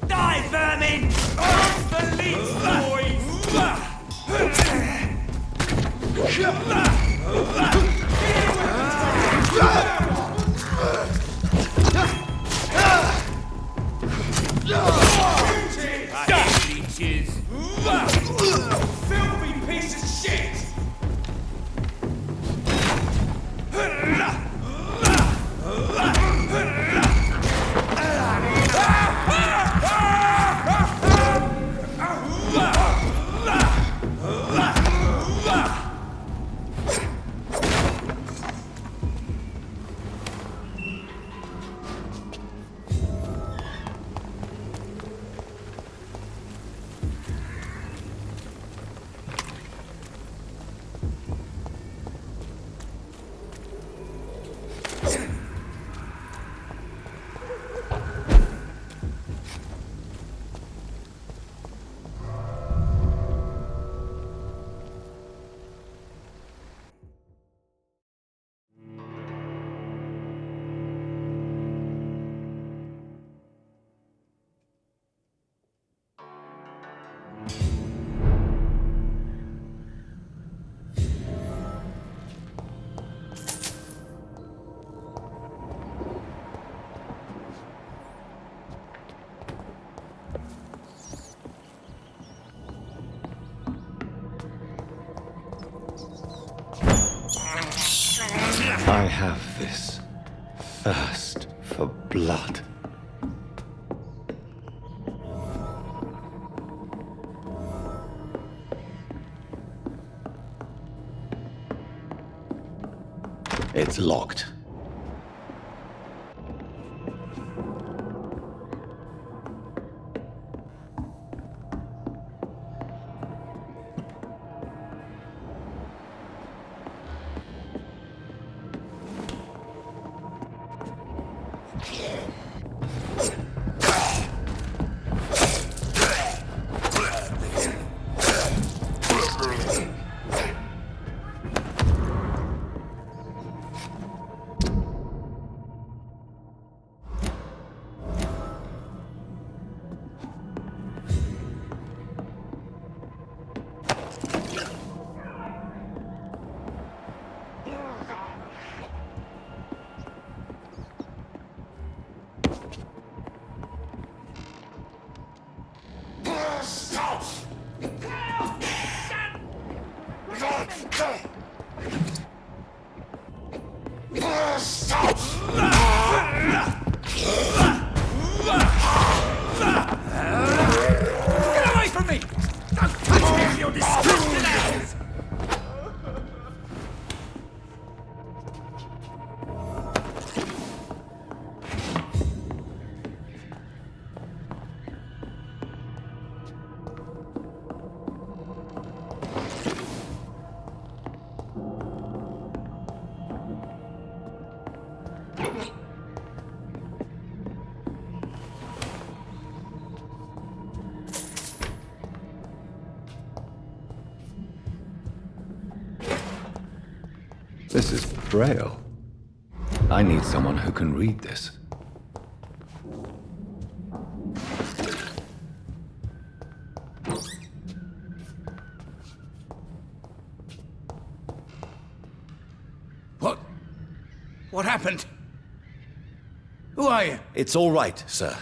Die, vermin! Off the leads, leeches! Filthy piece of shit! I have this thirst for blood. It's locked. Get away from me! Don't touch me with your disgusting hands! This is Braille. I need someone who can read this. What happened? Who are you? It's all right, sir.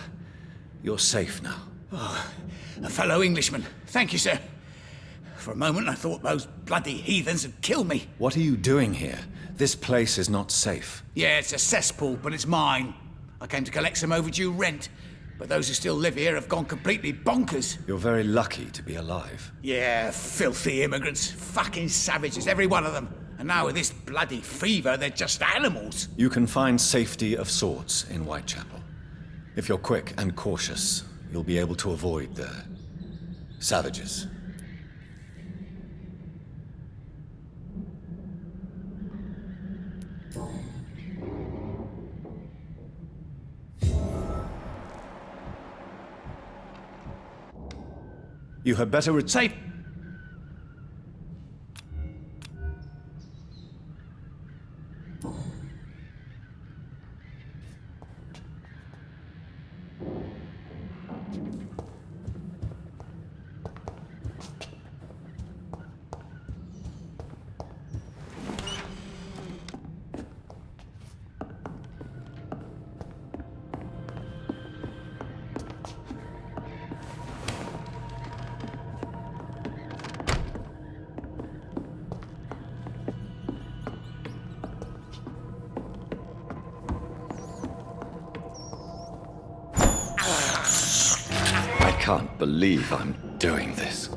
You're safe now. Oh, a fellow Englishman. Thank you, sir. For a moment I thought those bloody heathens had killed me. What are you doing here? This place is not safe. Yeah, it's a cesspool, but it's mine. I came to collect some overdue rent, but those who still live here have gone completely bonkers. You're very lucky to be alive. Yeah, filthy immigrants. Fucking savages, every one of them. And now with this bloody fever, they're just animals. You can find safety of sorts in Whitechapel. If you're quick and cautious, you'll be able to avoid the savages. You had better Say... can't believe I'm doing this.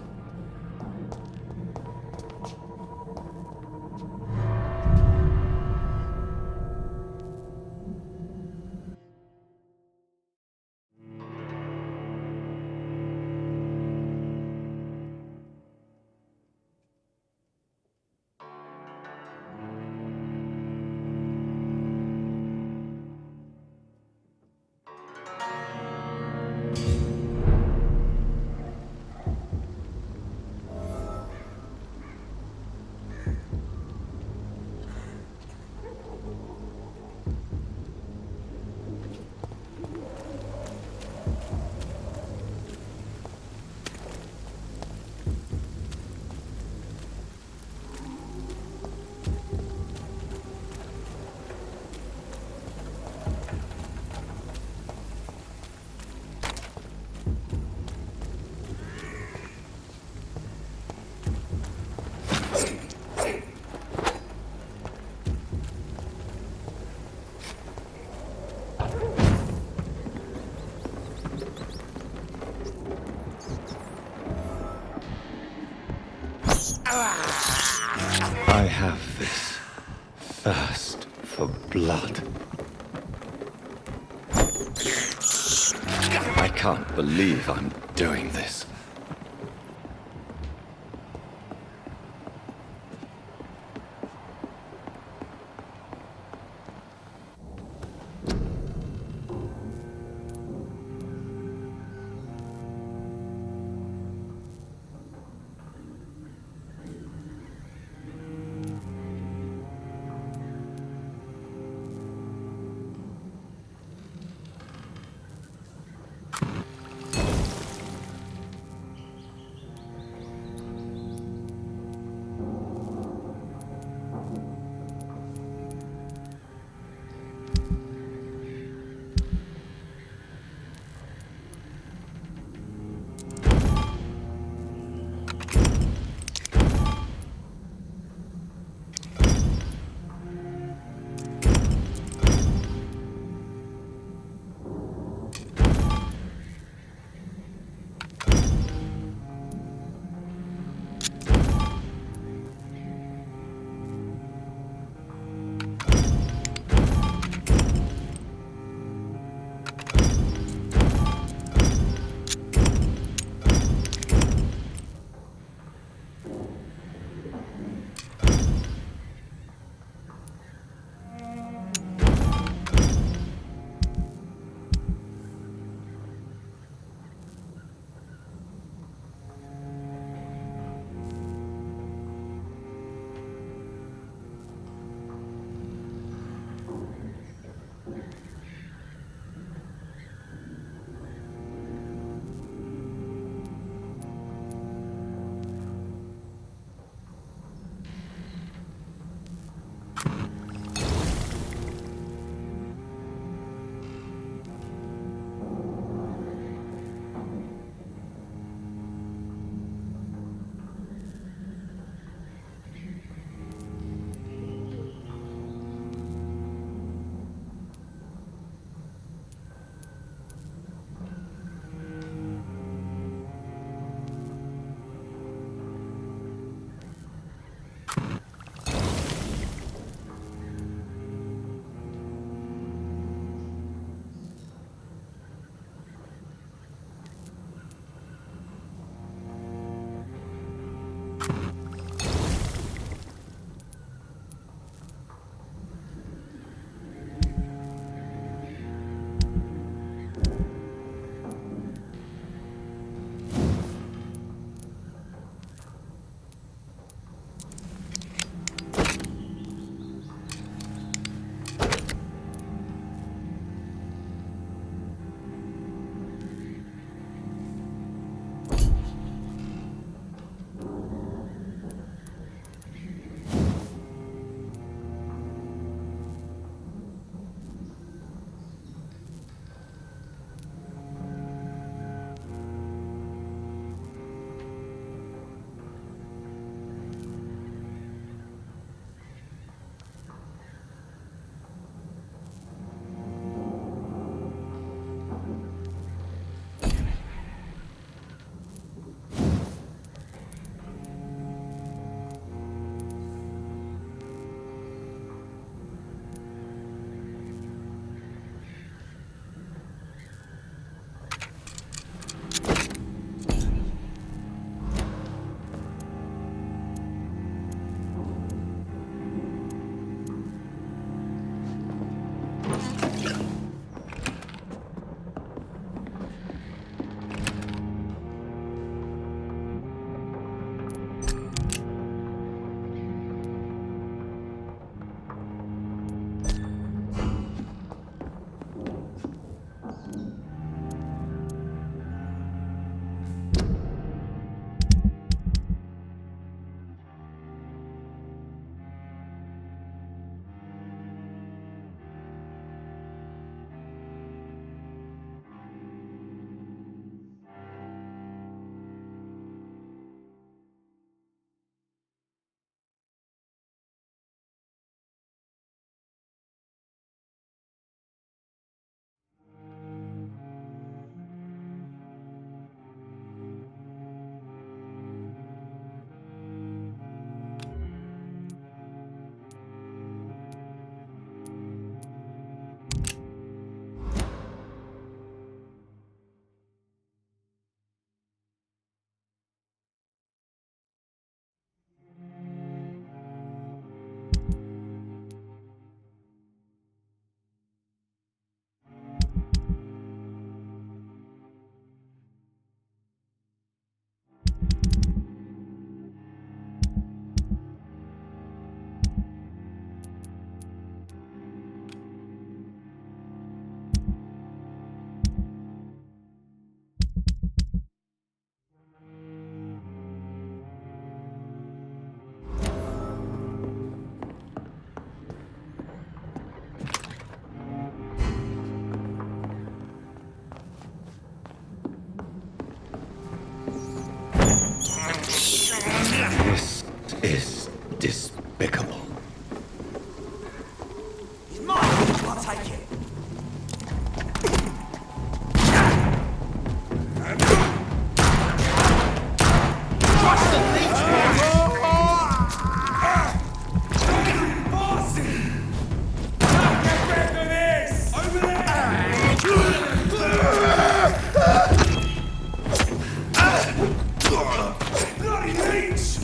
I have this thirst for blood. I can't believe I'm doing this. is despicable. It's mine! I'll take it! Trust the leech! Bloody leech!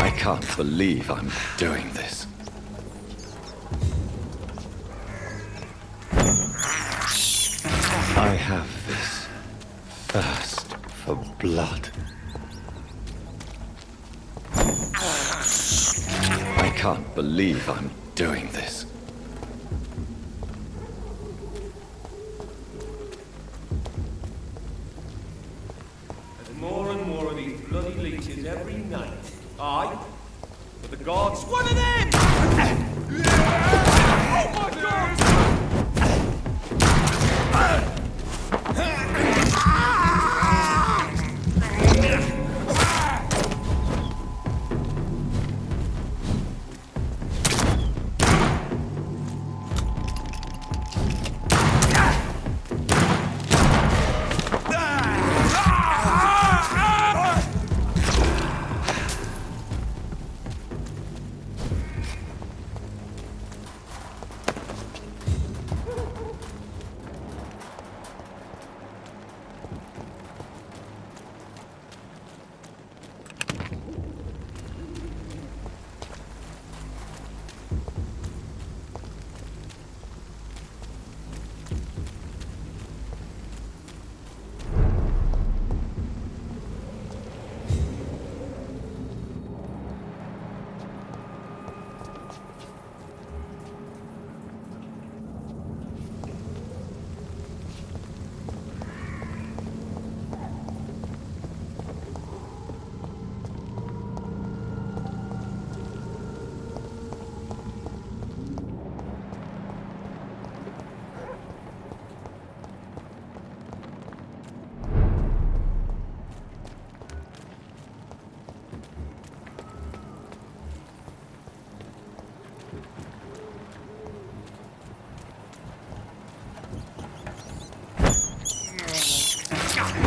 I can't believe I'm doing this. I have this thirst for blood. I can't believe I'm doing this. There's more and more of these bloody leeches every night. Aye? But the gods... One of them! Oh my god!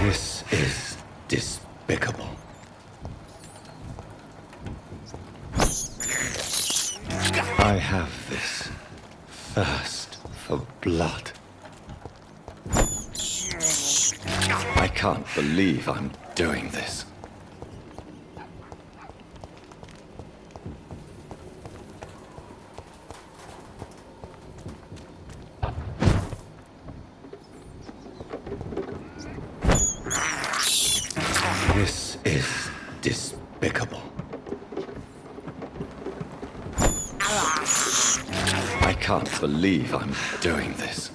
This is despicable. I have this thirst for blood. I can't believe I'm doing this. This is despicable. I can't believe I'm doing this.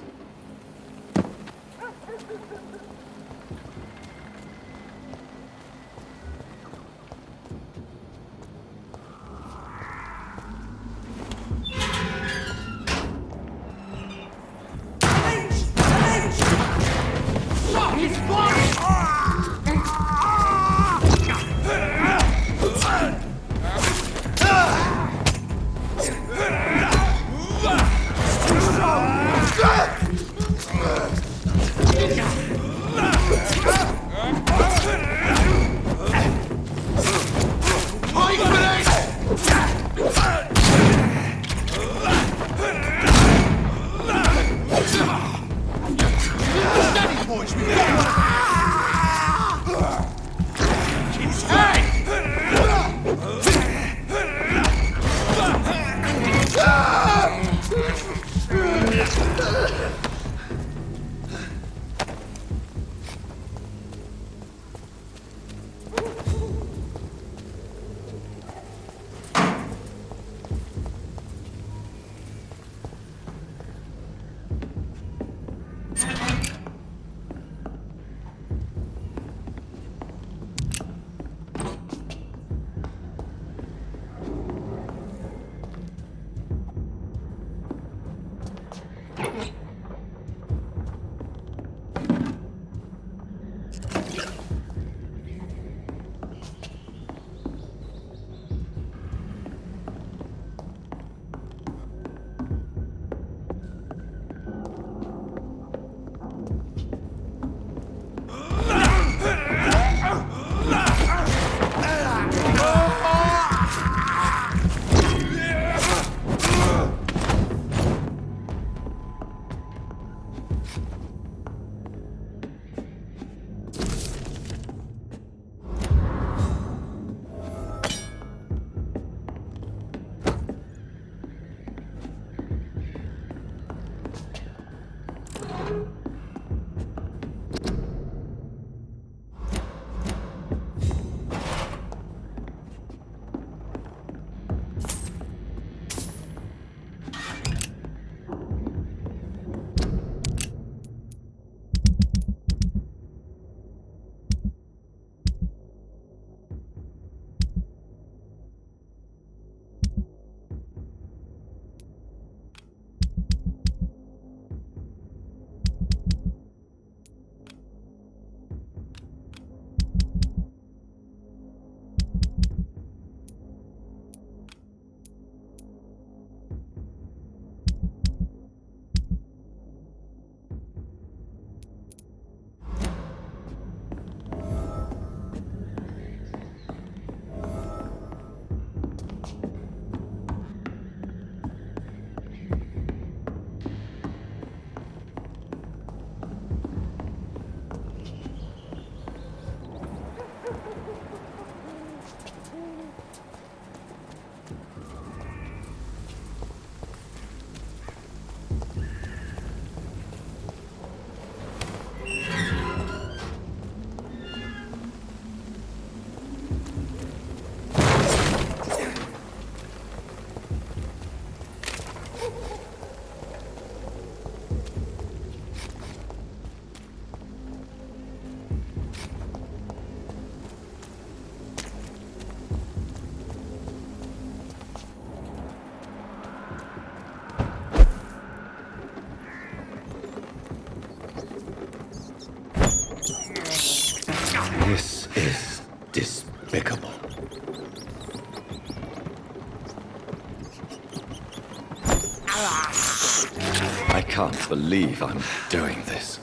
This is despicable. I can't believe I'm doing this.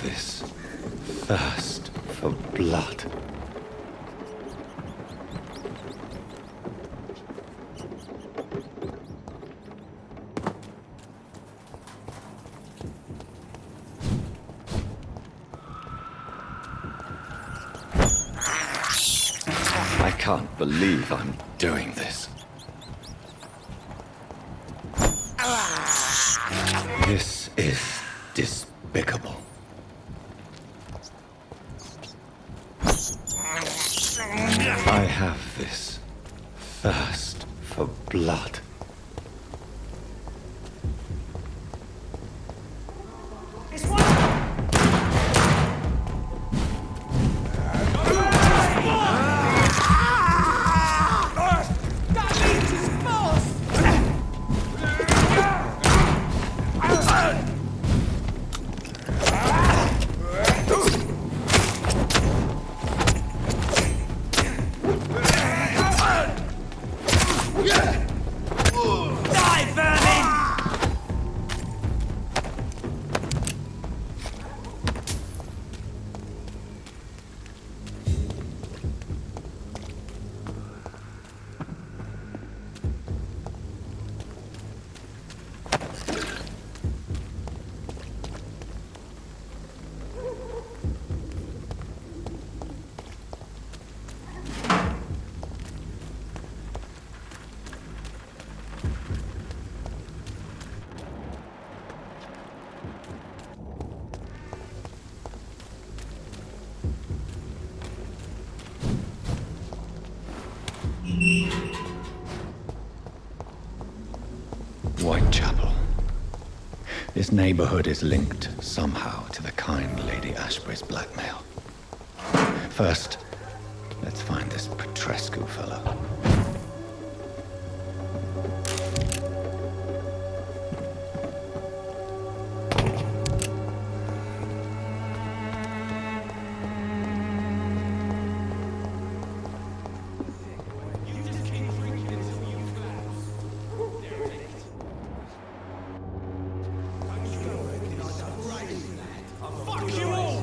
this thirst for blood. I can't believe I'm doing this. This is despicable. I have this thirst for blood. Whitechapel. This neighborhood is linked somehow to the kind Lady Ashbury's blackmail. First, let's find this Petrescu fellow. Fuck you all!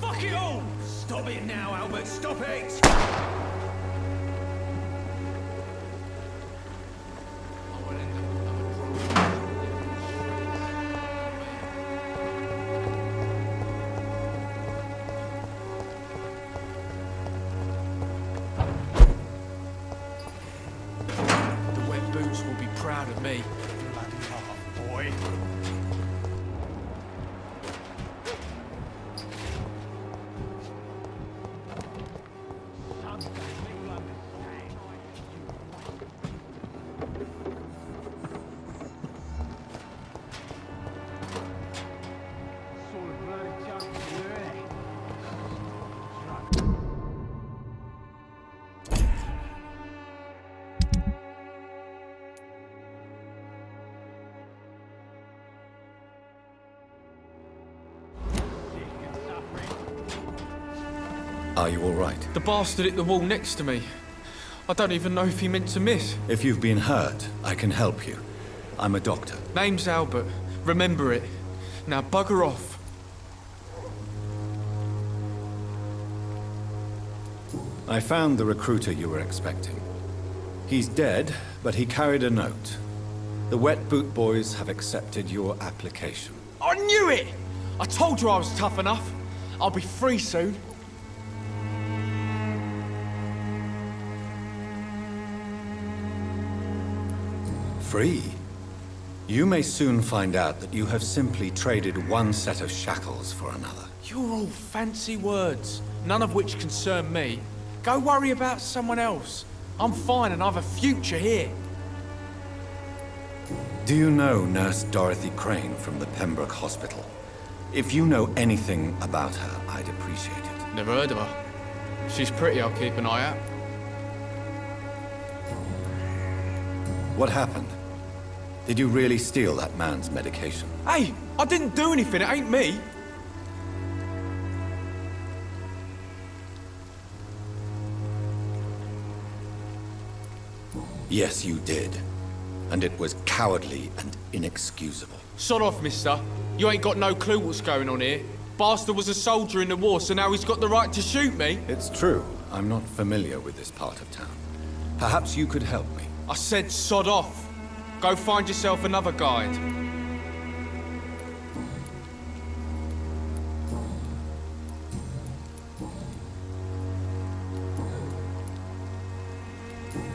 Fuck it all! Stop it now, Albert! Stop it! The wet boots will be proud of me. Bloody half, boy. Are you all right? The bastard hit the wall next to me. I don't even know if he meant to miss. If you've been hurt, I can help you. I'm a doctor. Name's Albert. Remember it. Now bugger off. I found the recruiter you were expecting. He's dead, but he carried a note. The Wet Boot Boys have accepted your application. I knew it! I told you I was tough enough. I'll be free soon. Free? You may soon find out that you have simply traded one set of shackles for another. You're all fancy words, none of which concern me. Go worry about someone else. I'm fine and I've a future here. Do you know Nurse Dorothy Crane from the Pembroke Hospital? If you know anything about her, I'd appreciate it. Never heard of her. If she's pretty, I'll keep an eye out. What happened? Did you really steal that man's medication? Hey, I didn't do anything, it ain't me. Yes, you did. And it was cowardly and inexcusable. Sod off, mister. You ain't got no clue what's going on here. Bastard was a soldier in the war, so now he's got the right to shoot me? It's true. I'm not familiar with this part of town. Perhaps you could help me. I said sod off. Go find yourself another guide.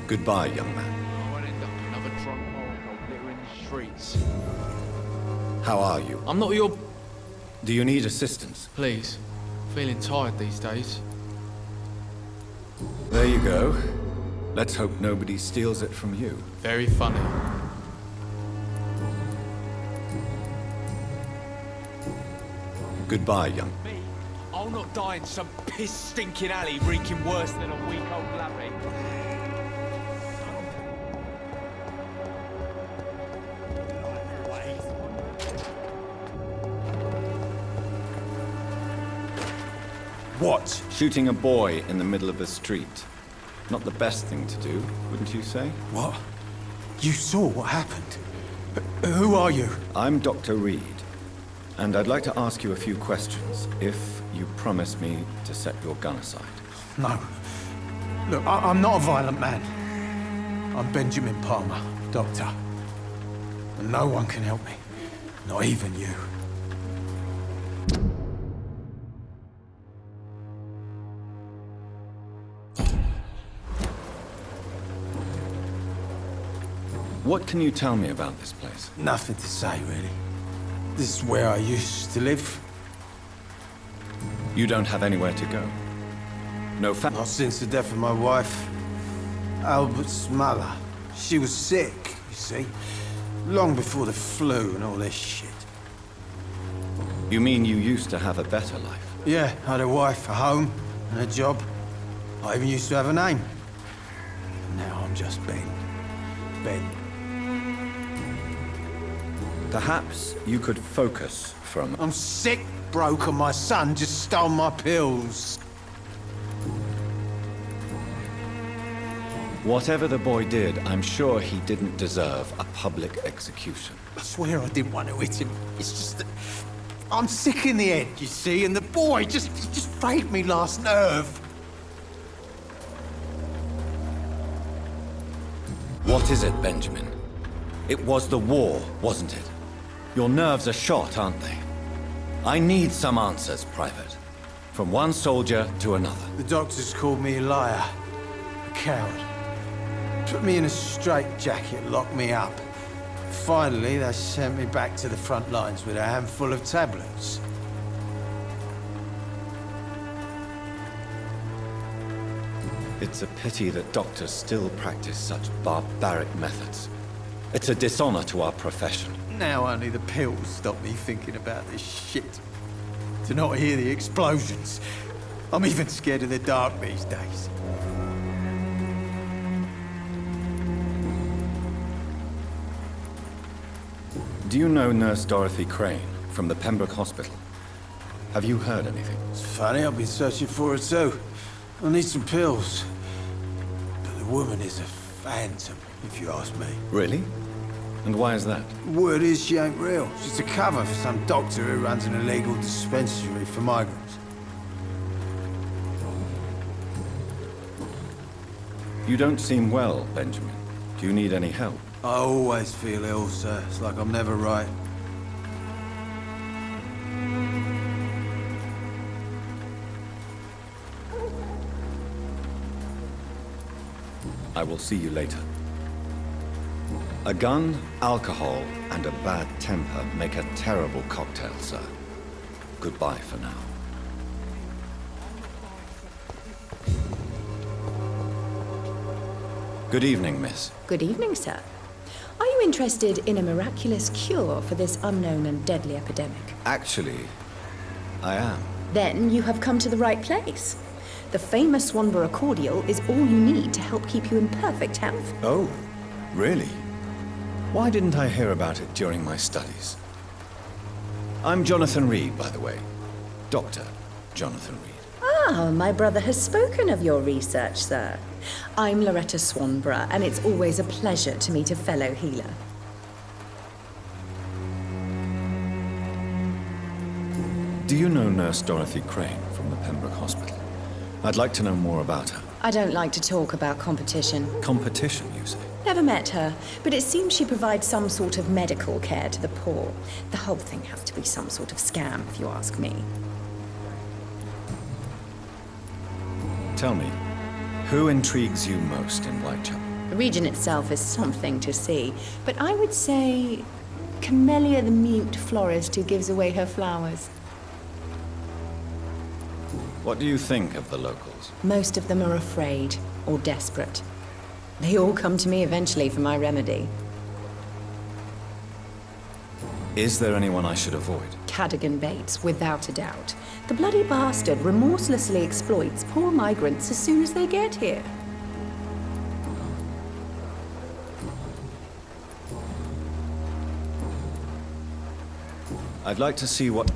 Goodbye, young man. I won't end up another drunk moron littering the streets. How are you? I'm not your... Do you need assistance? Please. Feeling tired these days. There you go. Let's hope nobody steals it from you. Very funny. Goodbye, young. Me? I'll not die in some piss-stinking alley reeking worse than a week-old lappy. What? Shooting a boy in the middle of the street. Not the best thing to do, wouldn't you say? What? You saw what happened? Who are you? I'm Dr. Reed, and I'd like to ask you a few questions, if you promise me to set your gun aside. No. Look, I'm not a violent man. I'm Benjamin Palmer, doctor. And no one can help me. Not even you. What can you tell me about this place? Nothing to say, really. This is where I used to live. You don't have anywhere to go. No Not since the death of my wife, Albert's mother. She was sick, you see. Long before the flu and all this shit. You mean you used to have a better life? Yeah, I had a wife, a home, and a job. I even used to have a name. Now I'm just Ben. Ben. Perhaps you could focus from... I'm sick, broke, and my son just stole my pills. Whatever the boy did, I'm sure he didn't deserve a public execution. I swear I didn't want to hit him. It's just that I'm sick in the head, you see, and the boy just frayed me last nerve. What is it, Benjamin? It was the war, wasn't it? Your nerves are shot, aren't they? I need some answers, Private. From one soldier to another. The doctors called me a liar, a coward. Put me in a straitjacket, locked me up. Finally, they sent me back to the front lines with a handful of tablets. It's a pity that doctors still practice such barbaric methods. It's a dishonor to our profession. Now only the pills stop me thinking about this shit. To not hear the explosions. I'm even scared of the dark these days. Do you know Nurse Dorothy Crane from the Pembroke Hospital? Have you heard anything? It's funny, I've been searching for her too. I need some pills. But the woman is a phantom, if you ask me. Really? And why is that? Word is she ain't real. She's a cover for some doctor who runs an illegal dispensary for migrants. You don't seem well, Benjamin. Do you need any help? I always feel ill, sir. It's like I'm never right. I will see you later. A gun, alcohol, and a bad temper make a terrible cocktail, sir. Goodbye for now. Good evening, miss. Good evening, sir. Are you interested in a miraculous cure for this unknown and deadly epidemic? Actually, I am. Then you have come to the right place. The famous Swanborough cordial is all you need to help keep you in perfect health. Oh, really? Why didn't I hear about it during my studies? I'm Jonathan Reed, by the way. Dr. Jonathan Reed. Ah, my brother has spoken of your research, sir. I'm Loretta Swanborough, and it's always a pleasure to meet a fellow healer. Do you know Nurse Dorothy Crane from the Pembroke Hospital? I'd like to know more about her. I don't like to talk about competition. Competition, you say? Never met her, but it seems she provides some sort of medical care to the poor. The whole thing has to be some sort of scam, if you ask me. Tell me, who intrigues you most in Whitechapel? The region itself is something to see, but I would say Camellia the mute florist who gives away her flowers. What do you think of the locals? Most of them are afraid or desperate. They all come to me eventually for my remedy. Is there anyone I should avoid? Cadogan Bates, without a doubt. The bloody bastard remorselessly exploits poor migrants as soon as they get here. I'd like to see what...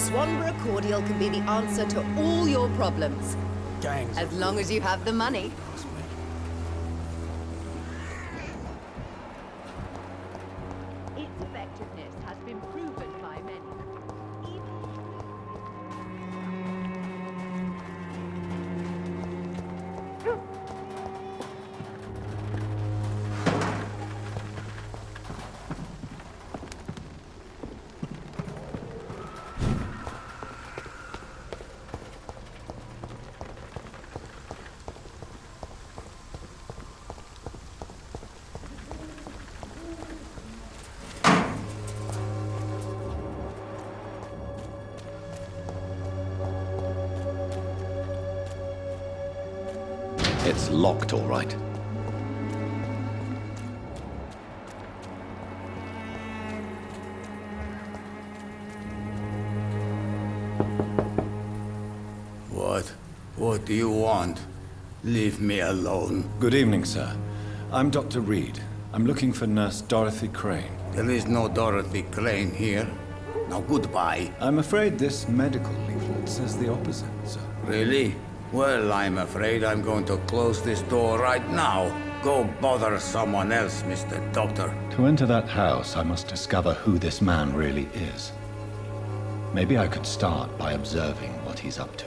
Swanborough cordial can be the answer to all your problems. Gangs. As long as you have the money. Its effectiveness has been proven by many. It's locked, all right. What do you want? Leave me alone. Good evening, sir. I'm Dr. Reed. I'm looking for Nurse Dorothy Crane. There is no Dorothy Crane here. Now goodbye. I'm afraid this medical leaflet says the opposite, sir. Really? Well, I'm afraid I'm going to close this door right now. Go bother someone else, Mr. Doctor. To enter that house, I must discover who this man really is. Maybe I could start by observing what he's up to.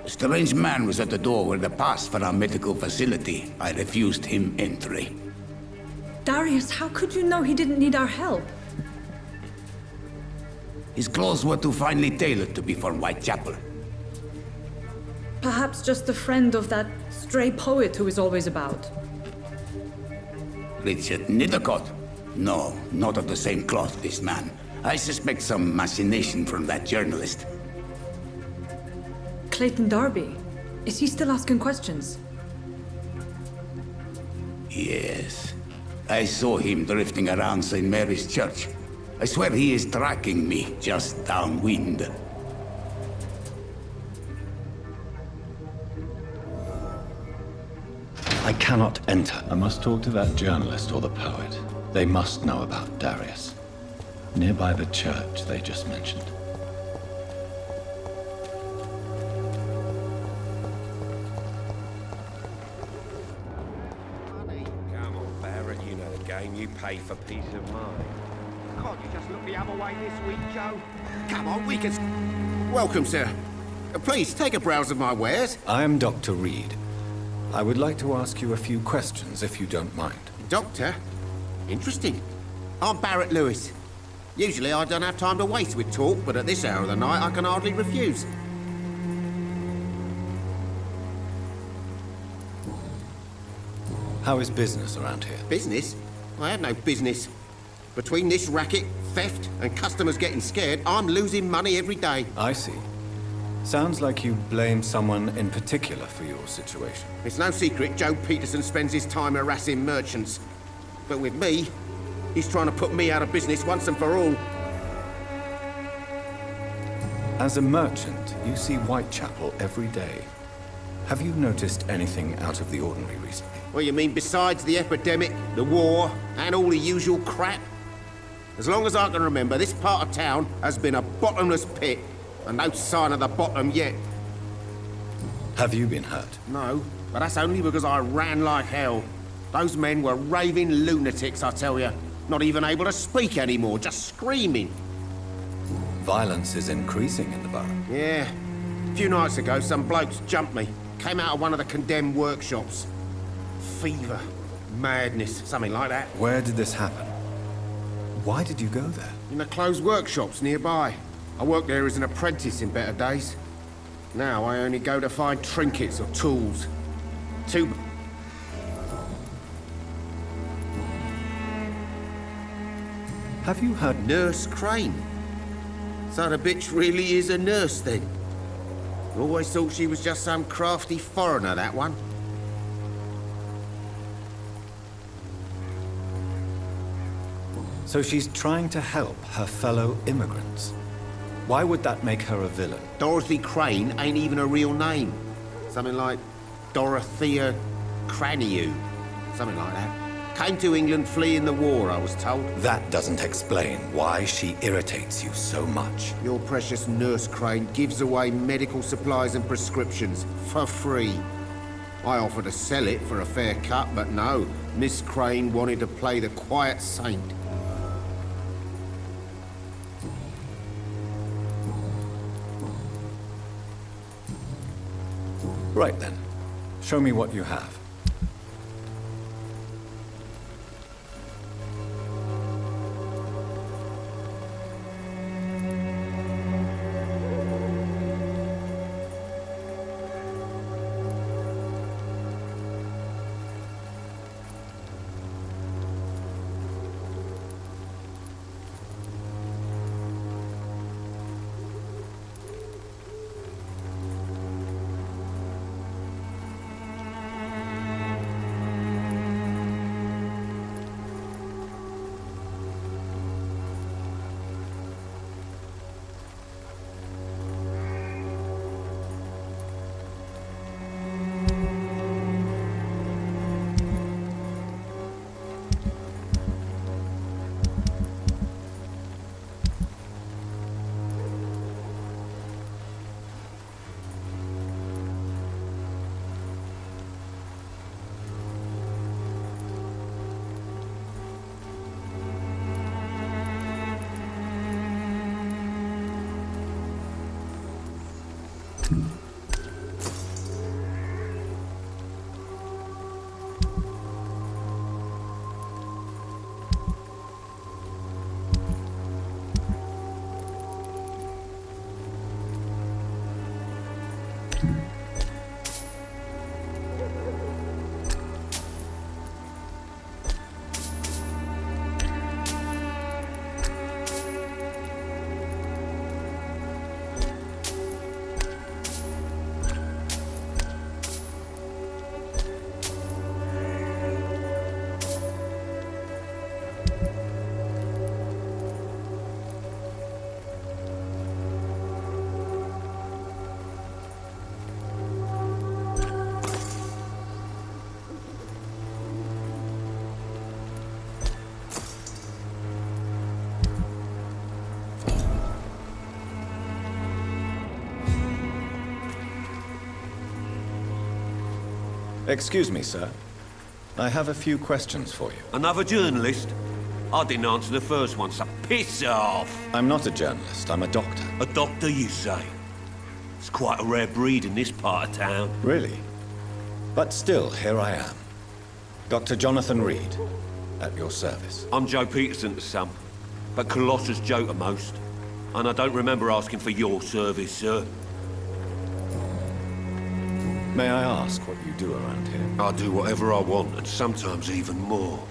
A strange man was at the door with a pass for our medical facility. I refused him entry. Darius, how could you know he didn't need our help? His clothes were too finely tailored to be from Whitechapel. Perhaps just a friend of that stray poet who is always about. Richard Nithercott? No, not of the same cloth, this man. I suspect some machination from that journalist. Clayton Darby. Is he still asking questions? Yes. I saw him drifting around St. Mary's Church. I swear he is tracking me just downwind. I cannot enter. I must talk to that journalist or the poet. They must know about Darius. Nearby the church they just mentioned. Come on, Barrett, you know the game. You pay for peace of mind. Can't you just look the other way this week, Joe? Come on, we can... Welcome, sir. Please, take a browse of my wares. I am Dr. Reed. I would like to ask you a few questions, if you don't mind. Doctor? Interesting. I'm Barrett Lewis. Usually I don't have time to waste with talk, but at this hour of the night I can hardly refuse. How is business around here? Business? I have no business. Between this racket, theft, and customers getting scared, I'm losing money every day. I see. Sounds like you blame someone in particular for your situation. It's no secret Joe Peterson spends his time harassing merchants. But with me, he's trying to put me out of business once and for all. As a merchant, you see Whitechapel every day. Have you noticed anything out of the ordinary recently? Well, you mean besides the epidemic, the war, and all the usual crap? As long as I can remember, this part of town has been a bottomless pit, and no sign of the bottom yet. Have you been hurt? No, but that's only because I ran like hell. Those men were raving lunatics, I tell you. Not even able to speak anymore, just screaming. Violence is increasing in the borough. Yeah. A few nights ago, some blokes jumped me. Came out of one of the condemned workshops. Fever, madness, something like that. Where did this happen? Why did you go there? In the closed workshops nearby. I worked there as an apprentice in better days. Now I only go to find trinkets or tools. Have you heard... Nurse Crane? So the bitch really is a nurse then? I always thought she was just some crafty foreigner, that one. So she's trying to help her fellow immigrants. Why would that make her a villain? Dorothy Crane ain't even a real name. Something like Dorothea Craniu. Something like that. Came to England fleeing the war, I was told. That doesn't explain why she irritates you so much. Your precious Nurse Crane gives away medical supplies and prescriptions for free. I offered to sell it for a fair cut, but no. Miss Crane wanted to play the quiet saint. Right then. Show me what you have. Excuse me, sir. I have a few questions for you. Another journalist? I didn't answer the first one, so piss off! I'm not a journalist, I'm a doctor. A doctor, you say? It's quite a rare breed in this part of town. Really? But still, here I am. Dr. Jonathan Reed, at your service. I'm Joe Peterson to some, but Colossus Joe to most. And I don't remember asking for your service, sir. May I ask what you do around here? I do whatever I want, and sometimes even more.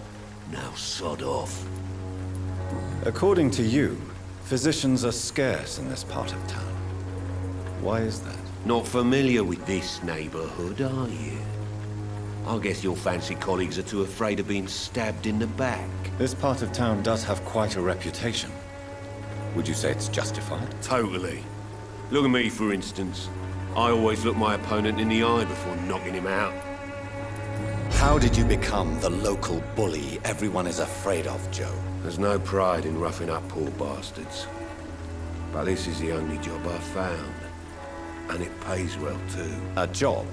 Now sod off. According to you, physicians are scarce in this part of town. Why is that? Not familiar with this neighborhood, are you? I guess your fancy colleagues are too afraid of being stabbed in the back. This part of town does have quite a reputation. Would you say it's justified? Totally. Look at me, for instance. I always look my opponent in the eye before knocking him out. How did you become the local bully everyone is afraid of, Joe? There's no pride in roughing up poor bastards. But this is the only job I've found. And it pays well, too. A job?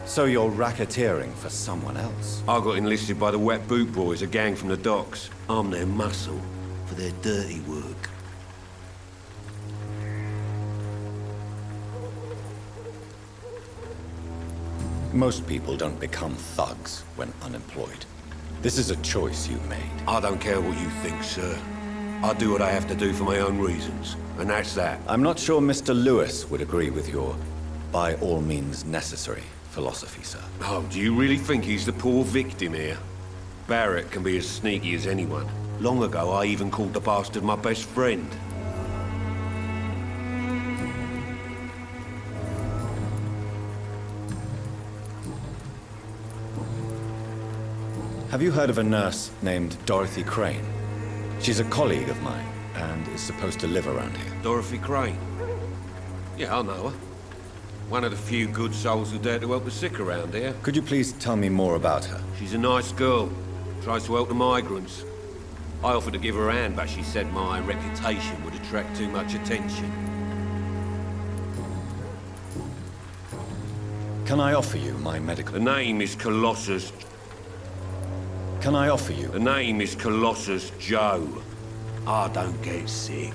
So you're racketeering for someone else? I got enlisted by the Wet Boot Boys, a gang from the docks. I'm their muscle for their dirty work. Most people don't become thugs when unemployed. This is a choice you made. I don't care what you think, sir. I do what I have to do for my own reasons, and that's that. I'm not sure Mr. Lewis would agree with your by all means necessary philosophy, sir. Oh, do you really think he's the poor victim here? Barrett can be as sneaky as anyone. Long ago, I even called the bastard my best friend. Have you heard of a nurse named Dorothy Crane? She's a colleague of mine, and is supposed to live around here. Dorothy Crane? Yeah, I know her. One of the few good souls who dare to help the sick around here. Could you please tell me more about her? She's a nice girl. Tries to help the migrants. I offered to give her a hand, but she said my reputation would attract too much attention. Can I offer you my medical... The name is Colossus. Can I offer you... The name is Colossus Joe. I don't get sick.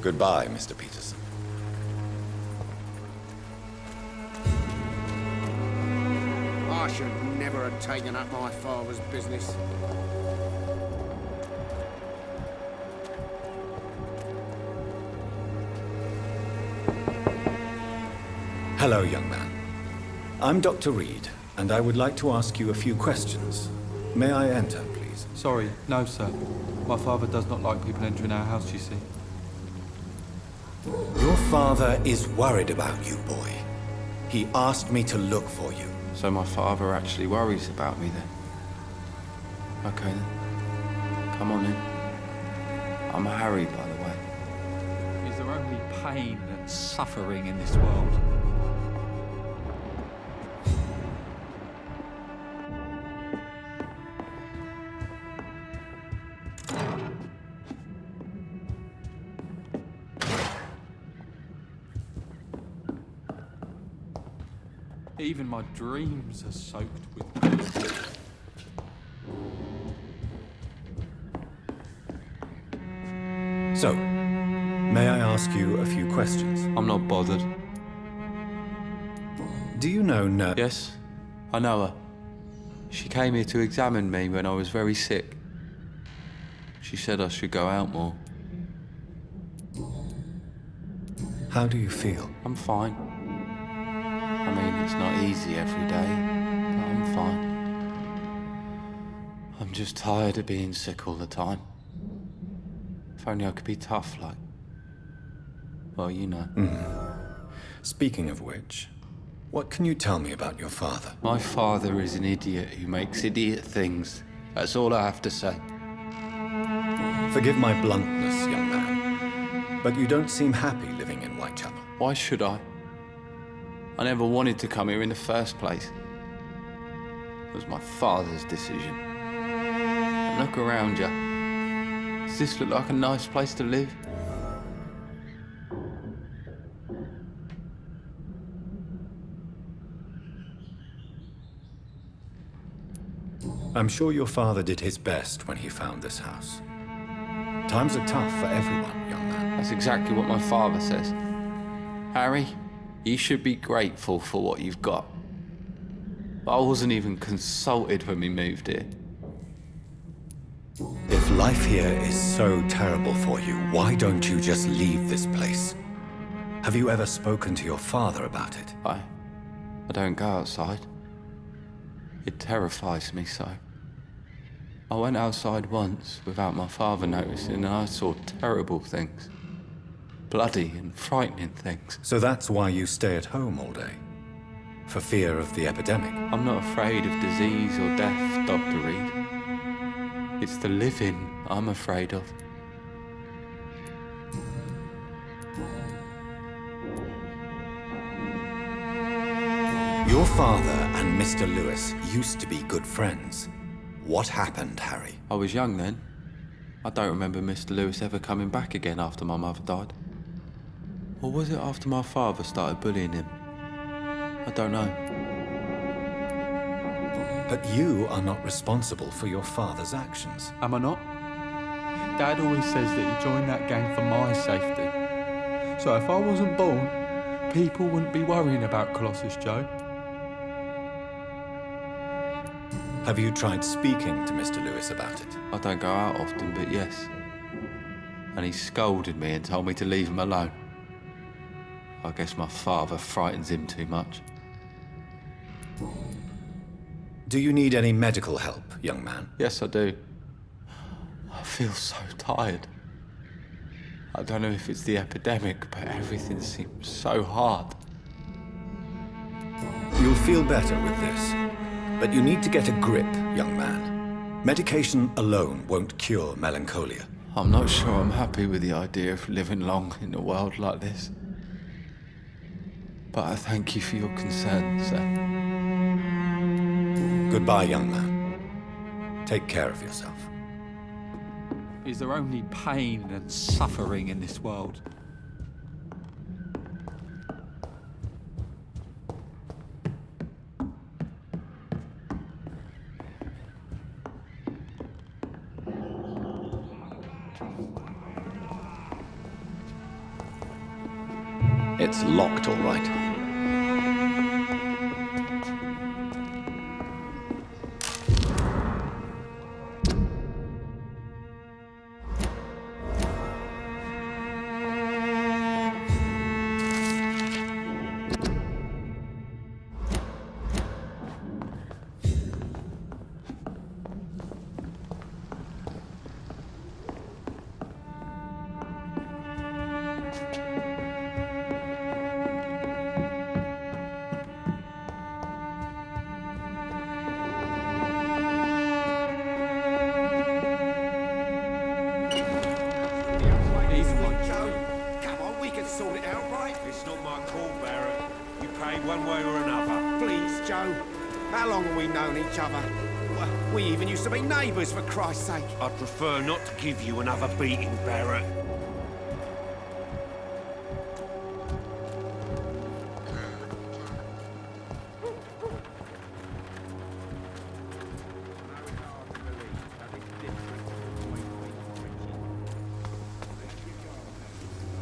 Goodbye, Mr. Peterson. I should never have taken up my father's business. Hello, young man. I'm Dr. Reed, and I would like to ask you a few questions. May I enter, please? Sorry, no, sir. My father does not like people entering our house, you see. Your father is worried about you, boy. He asked me to look for you. So my father actually worries about me then? Okay then. Come on in. I'm Harry, by the way. Is there only pain and suffering in this world? Even my dreams are soaked with pain. So, may I ask you a few questions? I'm not bothered. Do you know Yes, I know her. She came here to examine me when I was very sick. She said I should go out more. How do you feel? I'm fine. I mean, it's not easy every day, but I'm fine. I'm just tired of being sick all the time. If only I could be tough like... Well, you know. Speaking of which, what can you tell me about your father? My father is an idiot who makes idiot things. That's all I have to say. Forgive my bluntness, young man, but you don't seem happy living in Whitechapel. Why should I? I never wanted to come here in the first place. It was my father's decision. And look around you. Does this look like a nice place to live? I'm sure your father did his best when he found this house. Times are tough for everyone, young man. That's exactly what my father says. Harry, you should be grateful for what you've got. I wasn't even consulted when we moved here. If life here is so terrible for you, why don't you just leave this place? Have you ever spoken to your father about it? I don't go outside. It terrifies me so. I went outside once without my father noticing and I saw terrible things. Bloody and frightening things. So that's why you stay at home all day? For fear of the epidemic? I'm not afraid of disease or death, Dr. Reed. It's the living I'm afraid of. Your father and Mr. Lewis used to be good friends. What happened, Harry? I was young then. I don't remember Mr. Lewis ever coming back again after my mother died. Or was it after my father started bullying him? I don't know. But you are not responsible for your father's actions. Am I not? Dad always says that he joined that gang for my safety. So if I wasn't born, people wouldn't be worrying about Colossus Joe. Have you tried speaking to Mr. Lewis about it? I don't go out often, but yes. And he scolded me and told me to leave him alone. I guess my father frightens him too much. Do you need any medical help, young man? Yes, I do. I feel so tired. I don't know if it's the epidemic, but everything seems so hard. You'll feel better with this. But you need to get a grip, young man. Medication alone won't cure melancholia. I'm not sure I'm happy with the idea of living long in a world like this. But I thank you for your concern, sir. Goodbye, young man. Take care of yourself. Is there only pain and suffering in this world? It's locked, all right. One way or another. Please, Joe. How long have we known each other? We even used to be neighbours, for Christ's sake. I'd prefer not to give you another beating, Barrett.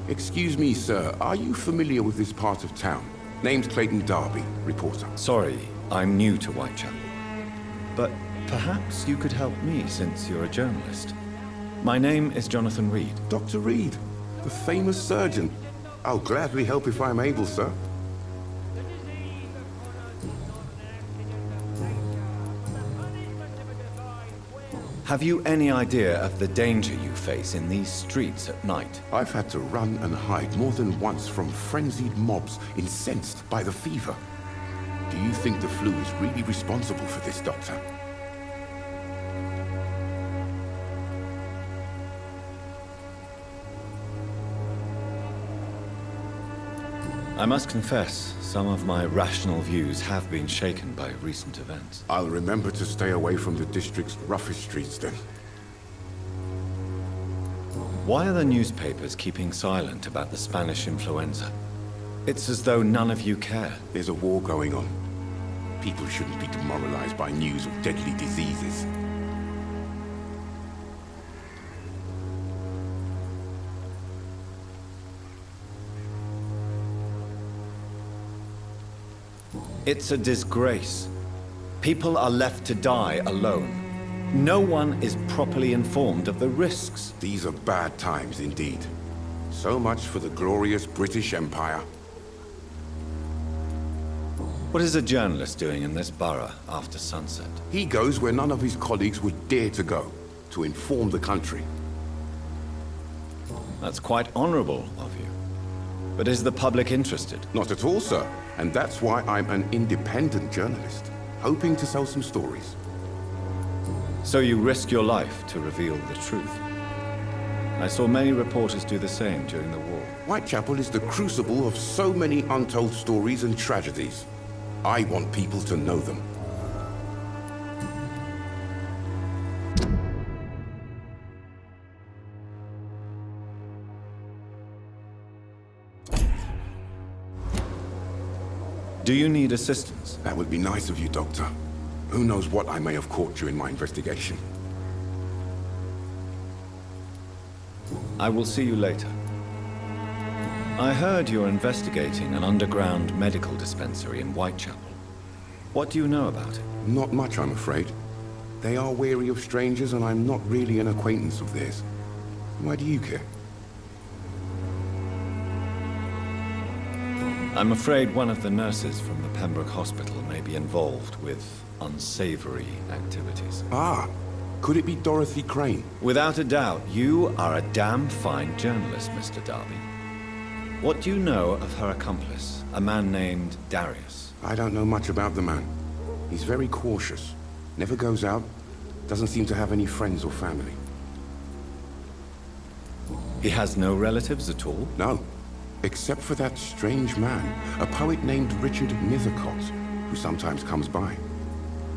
Excuse me, sir. Are you familiar with this part of town? Name's Clayton Darby, reporter. Sorry, I'm new to Whitechapel. But perhaps you could help me since you're a journalist. My name is Jonathan Reed. Dr. Reed, the famous surgeon. I'll gladly help if I'm able, sir. Have you any idea of the danger you face in these streets at night? I've had to run and hide more than once from frenzied mobs incensed by the fever. Do you think the flu is really responsible for this, Doctor? I must confess, some of my rational views have been shaken by recent events. I'll remember to stay away from the district's roughest streets then. Why are the newspapers keeping silent about the Spanish influenza? It's as though none of you care. There's a war going on. People shouldn't be demoralized by news of deadly diseases. It's a disgrace. People are left to die alone. No one is properly informed of the risks. These are bad times indeed. So much for the glorious British Empire. What is a journalist doing in this borough after sunset? He goes where none of his colleagues would dare to go, to inform the country. That's quite honorable of you. But is the public interested? Not at all, sir. And that's why I'm an independent journalist, hoping to sell some stories. So you risk your life to reveal the truth. I saw many reporters do the same during the war. Whitechapel is the crucible of so many untold stories and tragedies. I want people to know them. Do you need assistance? That would be nice of you, Doctor. Who knows what I may have caught during my investigation. I will see you later. I heard you're investigating an underground medical dispensary in Whitechapel. What do you know about it? Not much, I'm afraid. They are wary of strangers, and I'm not really an acquaintance of theirs. Why do you care? I'm afraid one of the nurses from the Pembroke Hospital may be involved with unsavory activities. Ah, could it be Dorothy Crane? Without a doubt, you are a damn fine journalist, Mr. Darby. What do you know of her accomplice, a man named Darius? I don't know much about the man. He's very cautious. Never goes out. Doesn't seem to have any friends or family. He has no relatives at all? No. Except for that strange man, a poet named Richard Nethercott, who sometimes comes by.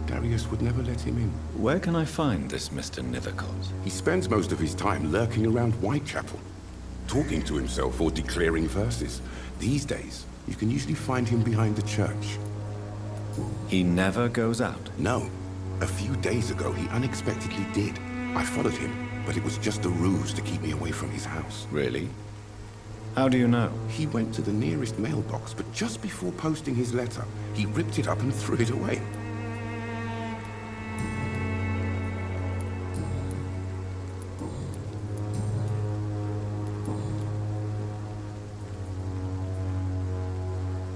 Darius would never let him in. Where can I find this Mr. Nethercott? He spends most of his time lurking around Whitechapel, talking to himself or declaring verses. These days, you can usually find him behind the church. He never goes out? No. A few days ago, he unexpectedly did. I followed him, but it was just a ruse to keep me away from his house. Really? How do you know? He went to the nearest mailbox, but just before posting his letter, he ripped it up and threw it away.